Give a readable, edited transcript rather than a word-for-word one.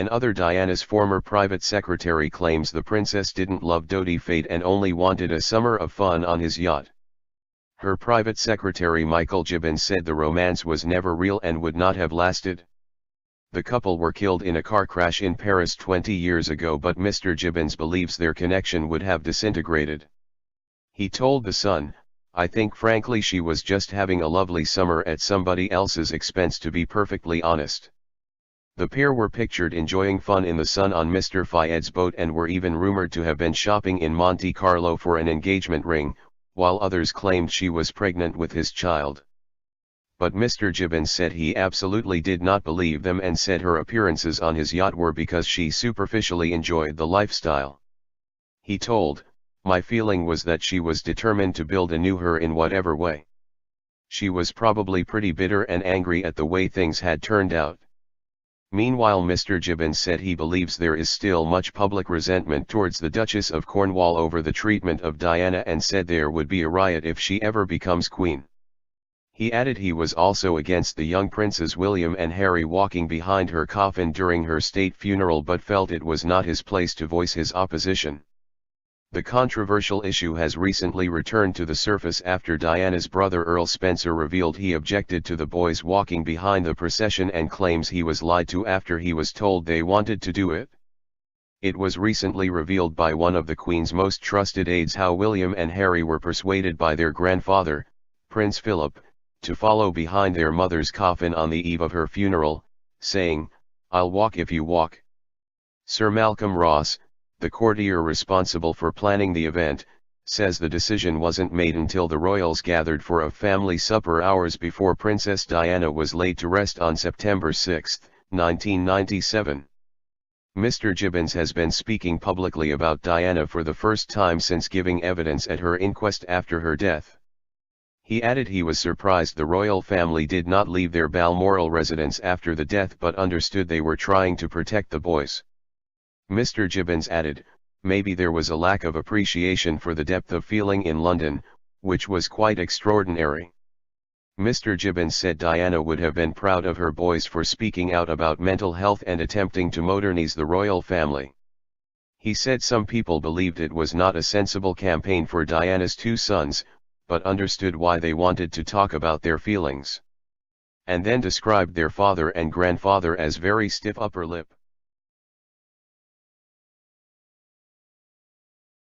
Another Diana's former private secretary claims the princess didn't love Dodi Fayed and only wanted a summer of fun on his yacht. Her private secretary Michael Gibbins said the romance was never real and would not have lasted. The couple were killed in a car crash in Paris 20 years ago, but Mr. Gibbins believes their connection would have disintegrated. He told The Sun, "I think frankly she was just having a lovely summer at somebody else's expense, to be perfectly honest." The pair were pictured enjoying fun in the sun on Mr. Fayed's boat and were even rumored to have been shopping in Monte Carlo for an engagement ring, while others claimed she was pregnant with his child. But Mr. Gibbins said he absolutely did not believe them and said her appearances on his yacht were because she superficially enjoyed the lifestyle. He told, "My feeling was that she was determined to build a new her in whatever way. She was probably pretty bitter and angry at the way things had turned out." Meanwhile, Mr. Gibbins said he believes there is still much public resentment towards the Duchess of Cornwall over the treatment of Diana and said there would be a riot if she ever becomes queen. He added he was also against the young princes William and Harry walking behind her coffin during her state funeral, but felt it was not his place to voice his opposition. The controversial issue has recently returned to the surface after Diana's brother Earl Spencer revealed he objected to the boys walking behind the procession and claims he was lied to after he was told they wanted to do it. It was recently revealed by one of the Queen's most trusted aides how William and Harry were persuaded by their grandfather, Prince Philip, to follow behind their mother's coffin on the eve of her funeral, saying, "I'll walk if you walk." Sir Malcolm Ross, the courtier responsible for planning the event, says the decision wasn't made until the royals gathered for a family supper hours before Princess Diana was laid to rest on September 6, 1997. Mr. Gibbins has been speaking publicly about Diana for the first time since giving evidence at her inquest after her death. He added he was surprised the royal family did not leave their Balmoral residence after the death but understood they were trying to protect the boys. Mr. Gibbins added, "Maybe there was a lack of appreciation for the depth of feeling in London, which was quite extraordinary." Mr. Gibbins said Diana would have been proud of her boys for speaking out about mental health and attempting to modernize the royal family. He said some people believed it was not a sensible campaign for Diana's two sons, but understood why they wanted to talk about their feelings. And then described their father and grandfather as very stiff upper lip.